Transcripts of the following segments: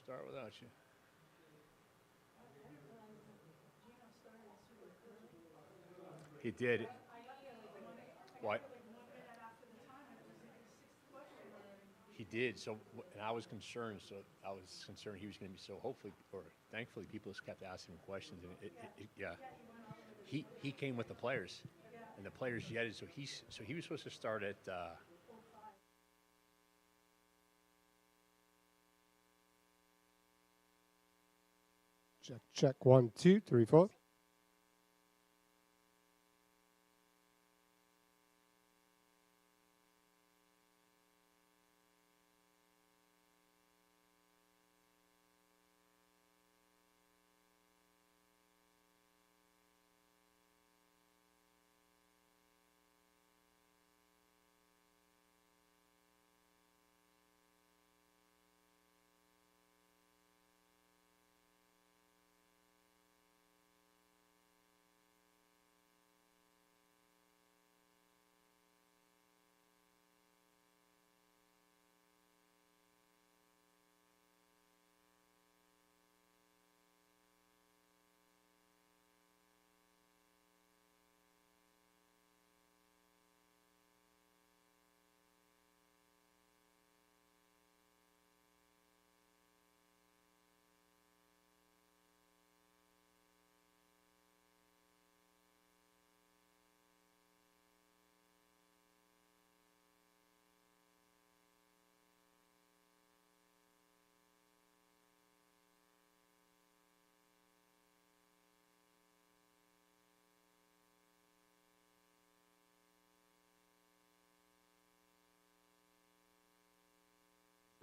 start without you. He did. What? He did. So, and I was concerned. So I was concerned he was going to be so. Hopefully, or thankfully, people just kept asking him questions, and yeah, he came with the players, and the players jetted. So he was supposed to start at. Check 1, 2, 3, 4.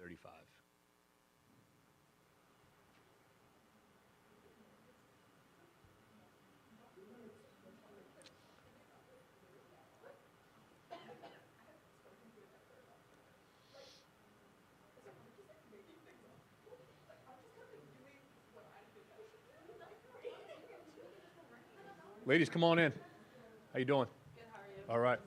$35. Ladies, come on in. How you doing? Good, how are you? All right.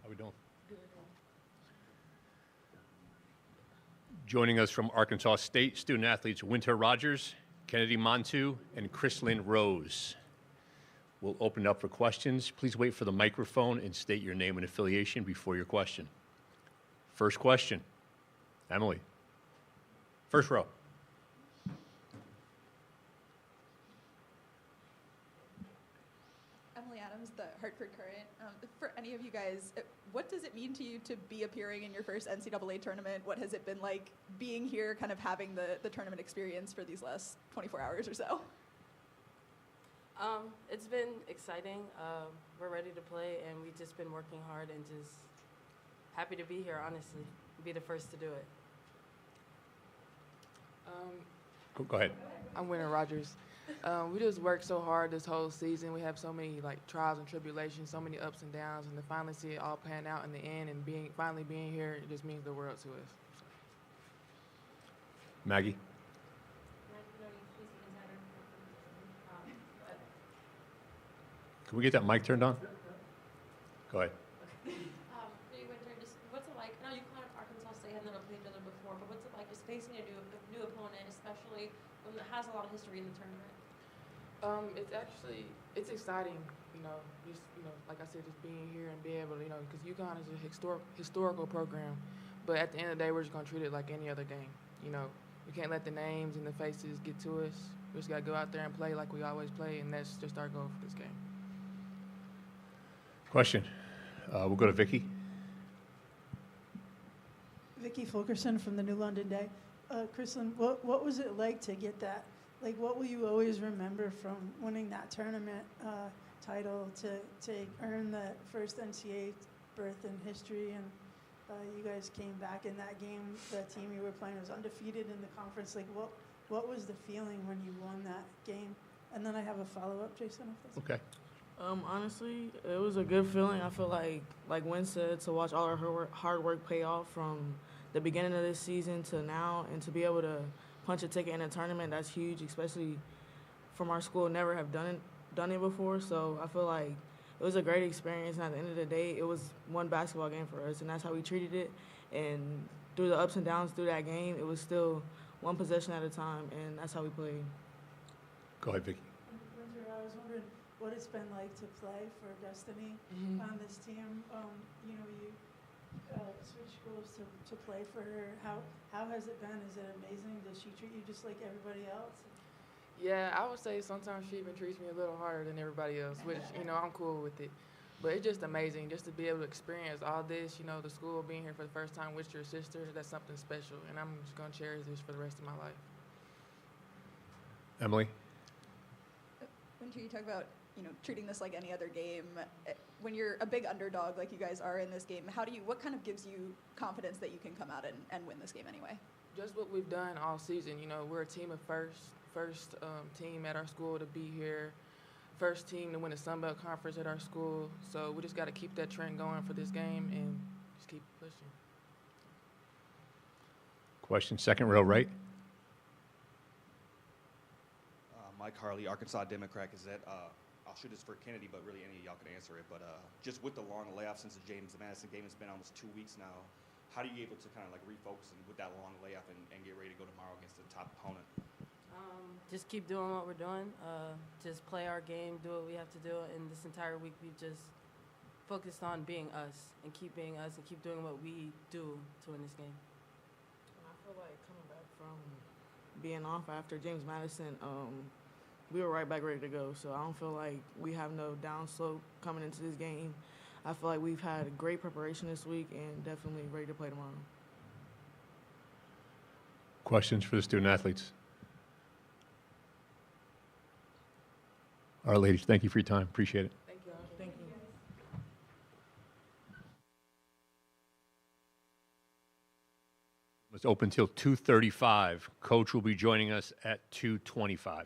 How we doing? Good. Joining us from Arkansas State, student athletes Winter Rogers, Kennedy Montu, and Chrislyn Rose. We'll open it up for questions. Please wait for the microphone and state your name and affiliation before your question. First question, Emily. First row. Emily Adams, the Hartford Current. For any of you guys, what does it mean to you to be appearing in your first NCAA tournament? What has it been like being here, kind of having the tournament experience for these last 24 hours or so? It's been exciting. We're ready to play, and we've just been working hard and just happy to be here, honestly. Be the first to do it. Go ahead. I'm Winter Rogers. We just worked so hard this whole season. We have so many trials and tribulations, so many ups and downs, and to finally see it all pan out in the end and finally being here, it just means the world to us. Maggie. Can we get that mic turned on? Go ahead. Winter, just what's it like? I know you kind of Arkansas State had never played each other before, but what's it like just facing a new opponent, especially when it has a lot of history in the tournament? It's exciting, like I said, just being here and being able to, because UConn is a historical program, but at the end of the day, we're just gonna treat it like any other game. We can't let the names and the faces get to us. We just gotta go out there and play like we always play, and that's just our goal for this game. Question. We'll go to Vicky. Vicky Fulkerson from the New London Day. Chrislyn, what was it like to get that? Like, what will you always remember from winning that tournament title to earn the first NCAA berth in history? And you guys came back in that game. The team you were playing was undefeated in the conference. Like, what was the feeling when you won that game? And then I have a follow-up, Jason. If that's Okay. Honestly, it was a good feeling. I feel like Wynn said, to watch all our hard work pay off from the beginning of this season to now, and to be able to punch a ticket in a tournament, that's huge, especially from our school, never have done it before. So I feel like it was a great experience. And at the end of the day, it was one basketball game for us, and that's how we treated it. And through the ups and downs through that game, it was still one possession at a time, and that's how we played. Go ahead, Vicky. Winter, I was wondering what it's been like to play for Destiny on this team. You know, you switched schools to play for her. How has it been? Is it amazing? Does she treat you just like everybody else? Yeah, I would say sometimes she even treats me a little harder than everybody else, which, you know, I'm cool with it. But it's just amazing just to be able to experience all this, you know, the school, being here for the first time with your sister, that's something special. And I'm just going to cherish this for the rest of my life. Emily? Winter, you talk about, you know, treating this like any other game. When you're a big underdog like you guys are in this game, what kind of gives you confidence that you can come out and win this game anyway? Just what we've done all season. You know, we're a team of first team at our school to be here, first team to win the Sun Belt Conference at our school. So we just got to keep that trend going for this game and just keep pushing. Question, second row right. Mike Harley, Arkansas Democrat Gazette. I'll shoot this for Kennedy, but really any of y'all can answer it. But just with the long layoff since the James Madison game, it's been almost 2 weeks now. How are you able to kind of like refocus and with that long layoff and get ready to go tomorrow against the top opponent? Just keep doing what we're doing. Just play our game, do what we have to do. And this entire week, we've just focused on being us and keep being us and keep doing what we do to win this game. I feel like coming back from being off after James Madison, we were right back ready to go. So I don't feel like we have no downslope coming into this game. I feel like we've had a great preparation this week and definitely ready to play tomorrow. Questions for the student athletes? All right, ladies, thank you for your time. Appreciate it. Thank you. Thank you. It's open till 2:35. Coach will be joining us at 2:25.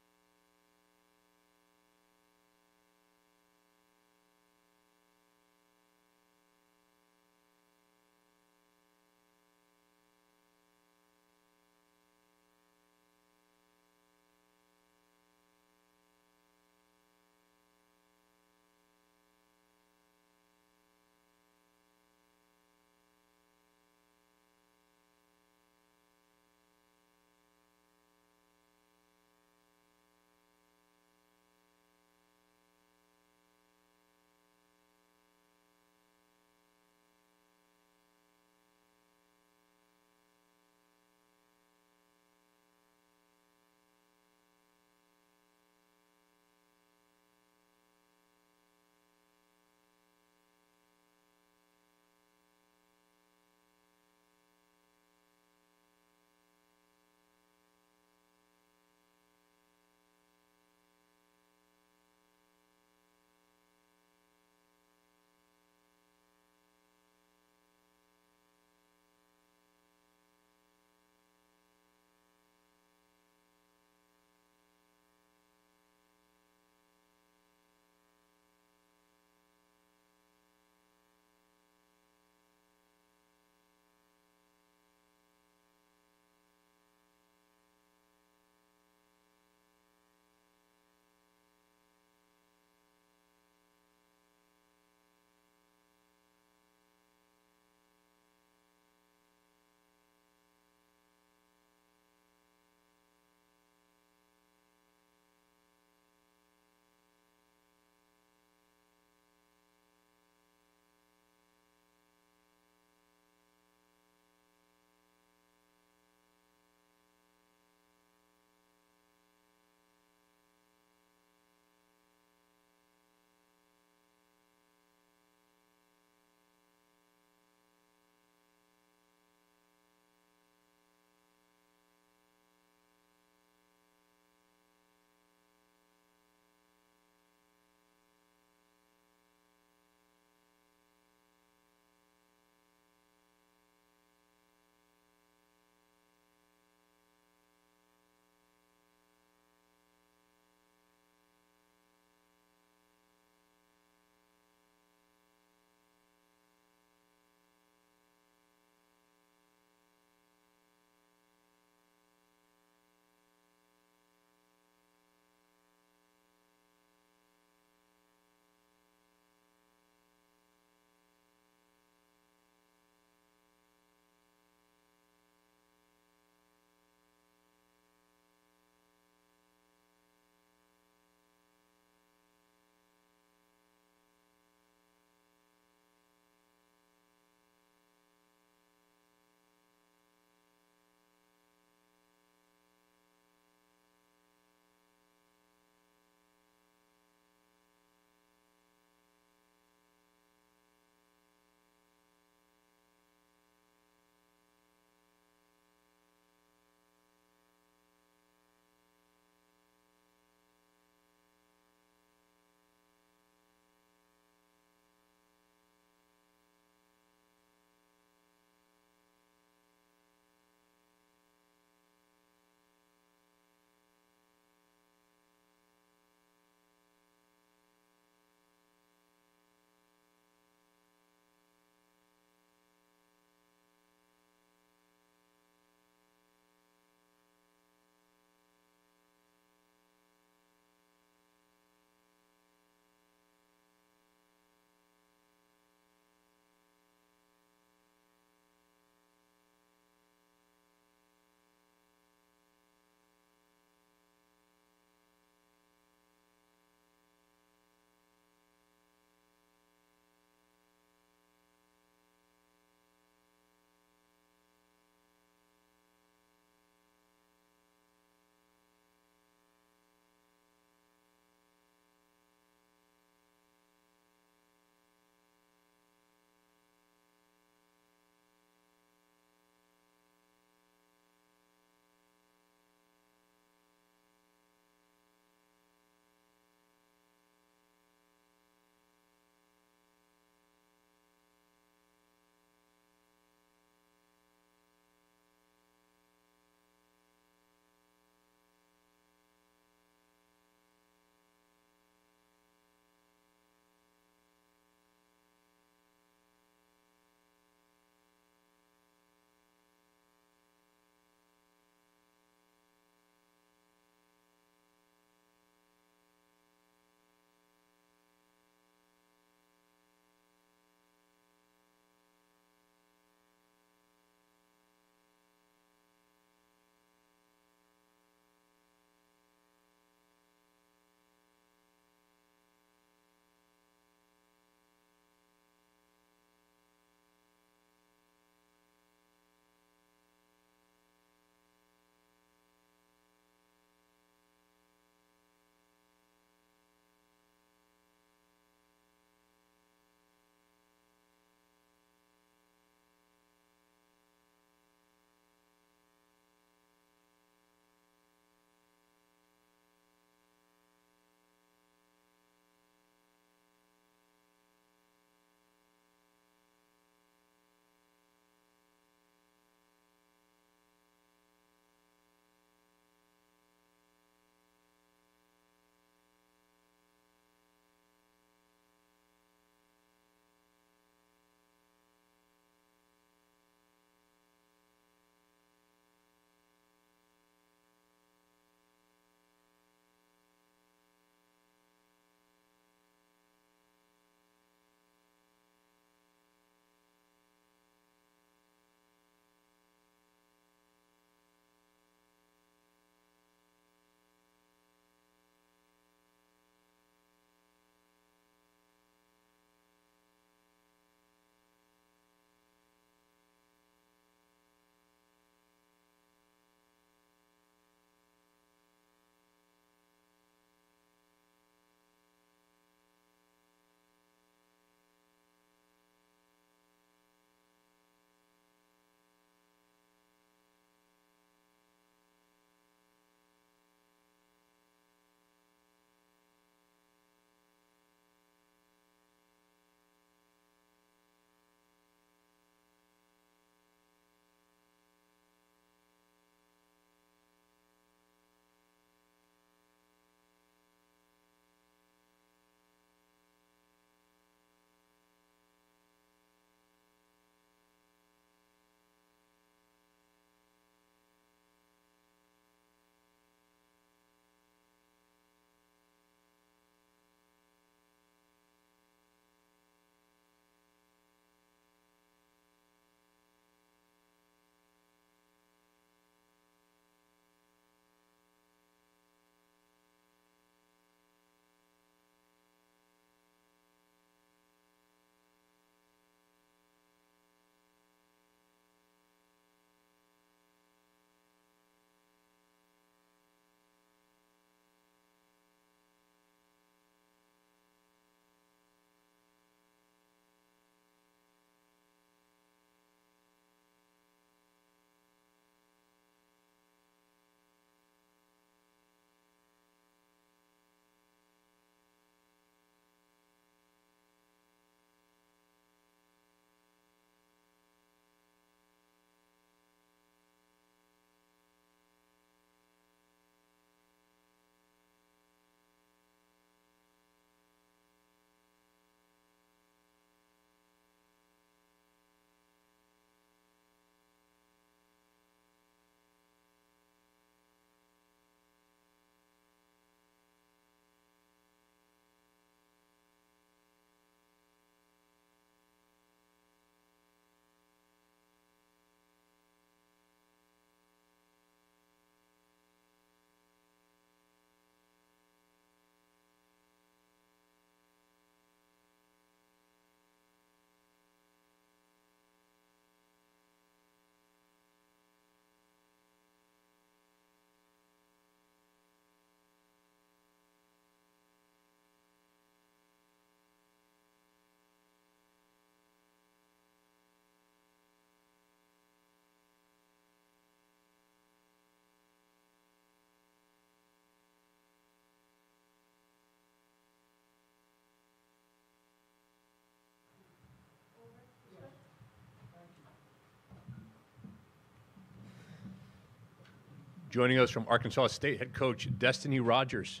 Joining us from Arkansas State, head coach Destiny Rogers.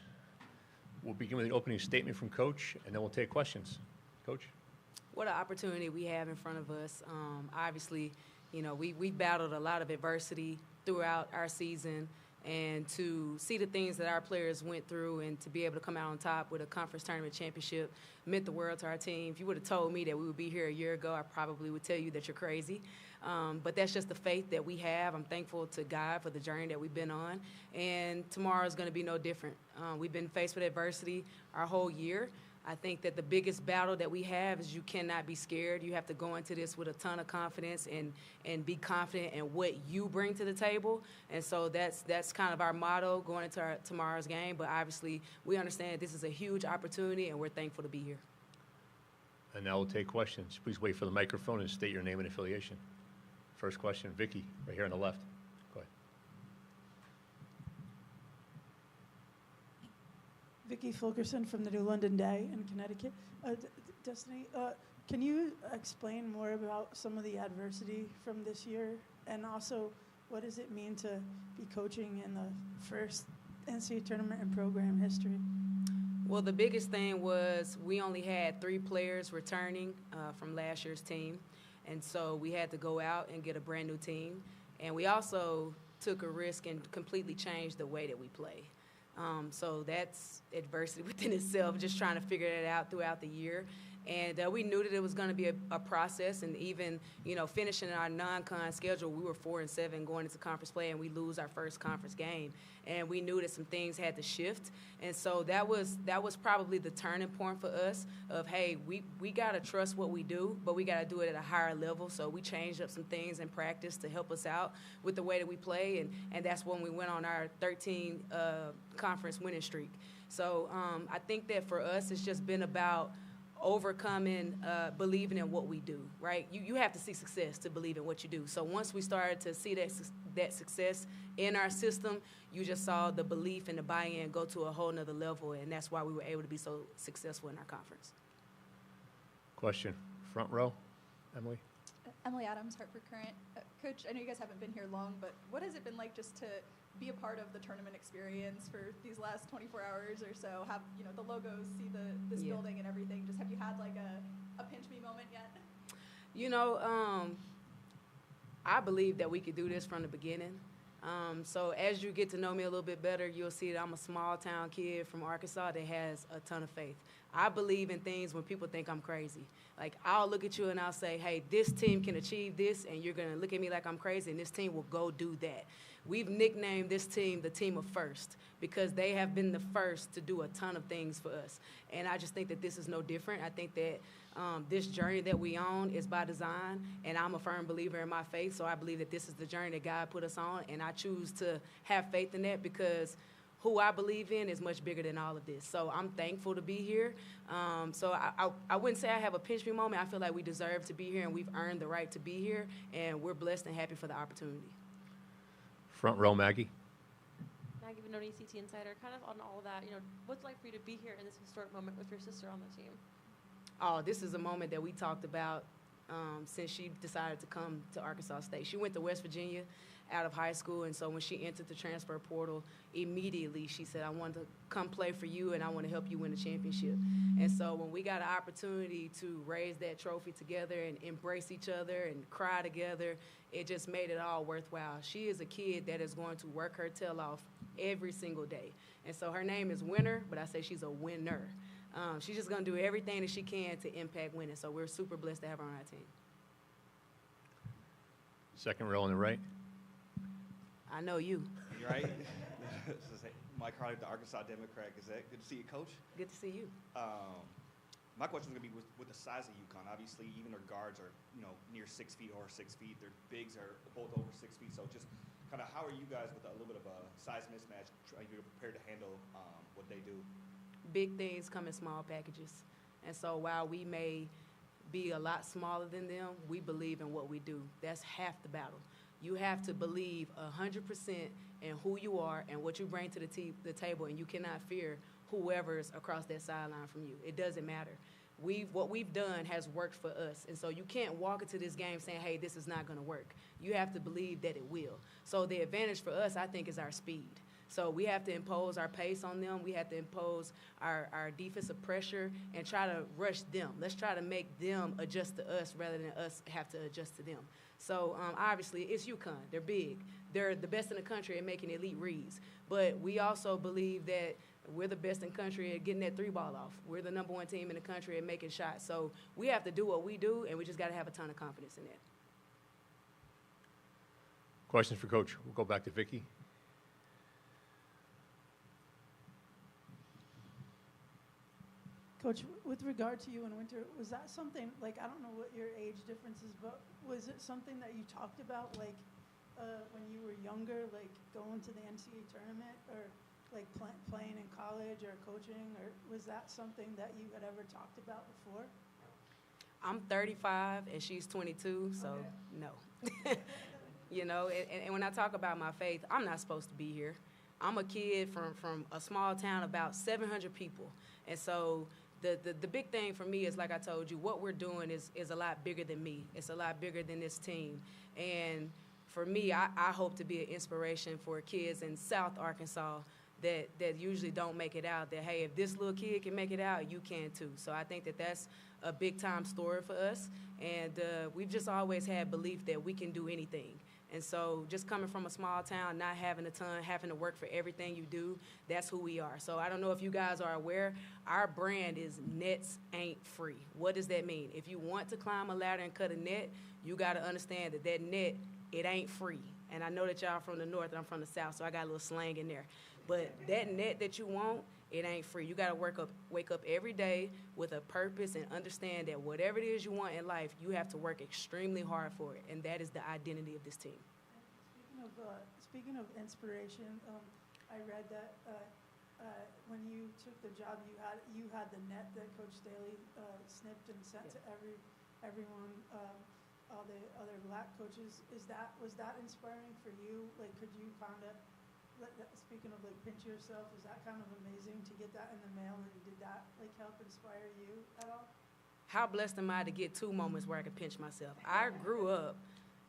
We'll begin with an opening statement from Coach, and then we'll take questions. Coach? What an opportunity we have in front of us. Obviously, you know, we battled a lot of adversity throughout our season, and to see the things that our players went through and to be able to come out on top with a conference tournament championship meant the world to our team. If you would have told me that we would be here a year ago, I probably would tell you that you're crazy. But that's just the faith that we have. I'm thankful to God for the journey that we've been on, and tomorrow is going to be no different. We've been faced with adversity our whole year. I think that the biggest battle that we have is you cannot be scared. You have to go into this with a ton of confidence and be confident in what you bring to the table. And so that's kind of our motto going into tomorrow's game. But obviously, we understand this is a huge opportunity, and we're thankful to be here. And now we'll take questions. Please wait for the microphone and state your name and affiliation. First question, Vicky, right here on the left. Go ahead. Vicki Fulkerson from the New London Day in Connecticut. Destiny, can you explain more about some of the adversity from this year, and also what does it mean to be coaching in the first NCAA tournament in program history? Well, the biggest thing was we only had 3 players returning from last year's team, and so we had to go out and get a brand new team. And we also took a risk and completely changed the way that we play. So that's adversity within itself, just trying to figure that out throughout the year. And we knew that it was going to be a process, and even, you know, finishing our non-con schedule, we were 4-7 going into conference play, and we lose our first conference game. And we knew that some things had to shift. And so that was probably the turning point for us of, hey, we got to trust what we do, but we got to do it at a higher level. So we changed up some things in practice to help us out with the way that we play, and that's when we went on our 13 conference winning streak. So I think that for us, it's just been about overcoming, believing in what we do, right? You have to see success to believe in what you do. So once we started to see that success in our system, you just saw the belief and the buy-in go to a whole nother level, and that's why we were able to be so successful in our conference. Question, front row, Emily. Emily Adams, Hartford Current. Coach, I know you guys haven't been here long, but what has it been like just to be a part of the tournament experience for these last 24 hours or so? Have, you know, the logos, see this building and everything. Just have you had like a pinch me moment yet? You know, I believe that we could do this from the beginning. So as you get to know me a little bit better, you'll see that I'm a small town kid from Arkansas that has a ton of faith. I believe in things when people think I'm crazy. Like, I'll look at you and I'll say, hey, this team can achieve this, and you're going to look at me like I'm crazy, and this team will go do that. We've nicknamed this team the team of first because they have been the first to do a ton of things for us. And I just think that this is no different. I think that this journey that we on is by design, and I'm a firm believer in my faith, so I believe that this is the journey that God put us on, and I choose to have faith in that because who I believe in is much bigger than all of this. So I'm thankful to be here. So I wouldn't say I have a pinch me moment. I feel like we deserve to be here, and we've earned the right to be here, and we're blessed and happy for the opportunity. Front row, Maggie. Maggie Benoni, CT Insider, kind of on all of that, you know, what's it like for you to be here in this historic moment with your sister on the team? Oh, this is a moment that we talked about since she decided to come to Arkansas State. She went to West Virginia out of high school, and so when she entered the transfer portal, immediately she said, I want to come play for you, and I want to help you win a championship. And so when we got an opportunity to raise that trophy together and embrace each other and cry together, it just made it all worthwhile. She is a kid that is going to work her tail off every single day. And so her name is Winner, but I say she's a winner. She's just going to do everything that she can to impact winning. So we're super blessed to have her on our team. Second row on the right. I know you. You right? This is Mike Harley, the Arkansas Democrat Gazette. Good to see you, Coach. Good to see you. My question is going to be with the size of UConn. Obviously, even their guards are, you know, near 6 feet or 6 feet. Their bigs are both over 6 feet. So just kind of how are you guys with a little bit of a size mismatch? Are you prepared to handle what they do? Big things come in small packages. And so while we may be a lot smaller than them, we believe in what we do. That's half the battle. You have to believe 100% in who you are and what you bring to the table, and you cannot fear whoever's across that sideline from you. It doesn't matter. What we've done has worked for us. And so you can't walk into this game saying, hey, this is not going to work. You have to believe that it will. So the advantage for us, I think, is our speed. So we have to impose our pace on them. We have to impose our defensive pressure and try to rush them. Let's try to make them adjust to us rather than us have to adjust to them. So obviously, it's UConn. They're big. They're the best in the country at making elite reads. But we also believe that we're the best in the country at getting that three ball off. We're the #1 team in the country at making shots. So we have to do what we do, and we just got to have a ton of confidence in that. Questions for Coach? We'll go back to Vicki. Coach, with regard to you in winter, was that something, like, I don't know what your age difference is, but was it something that you talked about, like, when you were younger, like going to the NCAA tournament or like playing in college or coaching, or was that something that you had ever talked about before? I'm 35 and she's 22, so Okay. no. You know, and when I talk about my faith, I'm not supposed to be here. I'm a kid from a small town, about 700 people. And so the big thing for me is, like I told you, what we're doing is a lot bigger than me. It's a lot bigger than this team. And for me, I hope to be an inspiration for kids in South Arkansas that usually don't make it out, that, hey, if this little kid can make it out, you can too. So I think that that's a big-time story for us. And we've just always had belief that we can do anything. And so just coming from a small town, not having a ton, having to work for everything you do, that's who we are. So I don't know if you guys are aware, our brand is nets ain't free. What does that mean? If you want to climb a ladder and cut a net, you got to understand that net, it ain't free. And I know that y'all from the north and I'm from the south, so I got a little slang in there. But that net that you want, it ain't free. You got to wake up every day with a purpose and understand that whatever it is you want in life, you have to work extremely hard for it, and that is the identity of this team. Speaking of inspiration, I read that when you took the job, you had the net that Coach Staley snipped and sent to everyone, all the other black coaches. Was that inspiring for you? Like, could you kind of, speaking of like pinch yourself, is that kind of amazing to get that in the mail, and did that like help inspire you at all? How blessed am I to get 2 moments where I could pinch myself? I grew up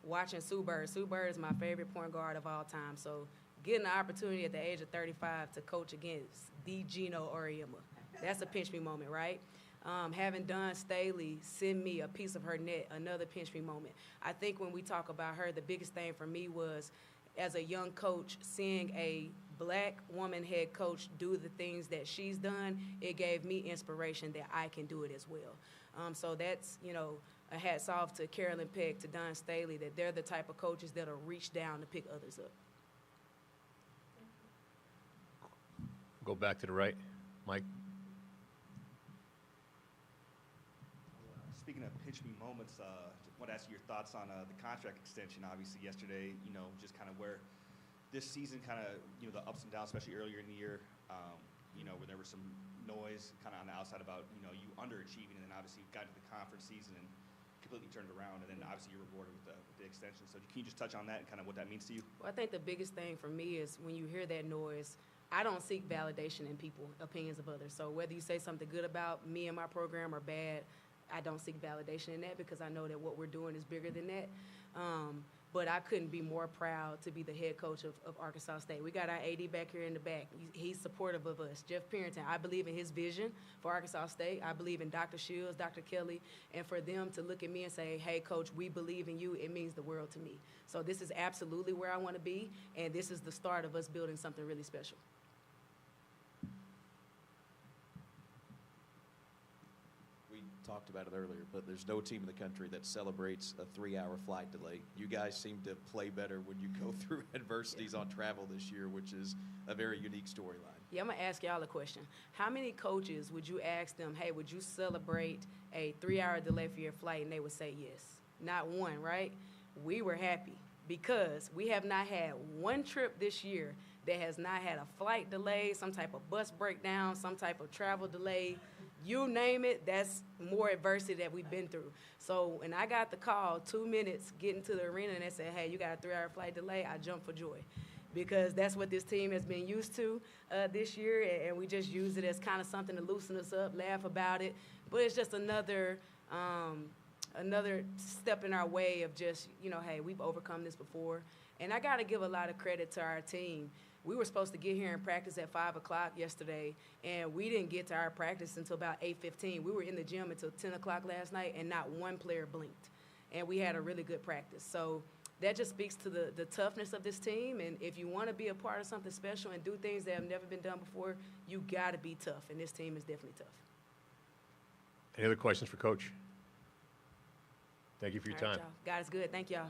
watching Sue Bird. Sue Bird is my favorite point guard of all time. So getting the opportunity at the age of 35 to coach against the Gino Auriemma, that's a pinch me moment, right? Having Dawn Staley send me a piece of her net, another pinch me moment. I think when we talk about her, the biggest thing for me was, as a young coach, seeing a black woman head coach do the things that she's done, it gave me inspiration that I can do it as well. So that's, you know, a hats off to Carolyn Peck, to Dawn Staley, that they're the type of coaches that'll reach down to pick others up. Go back to the right. Mike. Speaking of pinch me moments, just want to ask you your thoughts on the contract extension. Obviously, yesterday, you know, just kind of where this season kind of, you know, the ups and downs, especially earlier in the year, you know, where there was some noise kind of on the outside about, you know, you underachieving, and then obviously you got to the conference season and completely turned it around, and then obviously you're rewarded with the extension. So can you just touch on that and kind of what that means to you? Well, I think the biggest thing for me is when you hear that noise, I don't seek validation in people, opinions of others. So whether you say something good about me and my program or bad, I don't seek validation in that, because I know that what we're doing is bigger than that. But I couldn't be more proud to be the head coach of Arkansas State. We got our AD back here in the back. He's supportive of us. Jeff Parrington, I believe in his vision for Arkansas State. I believe in Dr. Shields, Dr. Kelly, and for them to look at me and say, hey, Coach, we believe in you, it means the world to me. So this is absolutely where I want to be, and this is the start of us building something really special. Talked about it earlier, but there's no team in the country that celebrates a 3-hour flight delay. You guys seem to play better when you go through adversities on travel this year, which is a very unique storyline. Yeah, I'm going to ask y'all a question. How many coaches would you ask them, hey, would you celebrate a 3-hour delay for your flight? And they would say yes. Not one, right? We were happy because we have not had one trip this year that has not had a flight delay, some type of bus breakdown, some type of travel delay. You name it, that's more adversity that we've been through. So when I got the call, 2 minutes getting to the arena, and they said, hey, you got a 3-hour flight delay, I jumped for joy. Because that's what this team has been used to this year, and we just use it as kind of something to loosen us up, laugh about it. But it's just another step in our way of just, hey, we've overcome this before. And I got to give a lot of credit to our team. We were supposed to get here and practice at 5 o'clock yesterday, and we didn't get to our practice until about 8:15. We were in the gym until 10 o'clock last night, and not one player blinked. And we had a really good practice. So that just speaks to the toughness of this team. And if you want to be a part of something special and do things that have never been done before, you got to be tough, and this team is definitely tough. Any other questions for Coach? Thank you for your All right, time. y'all. God is good. Thank y'all.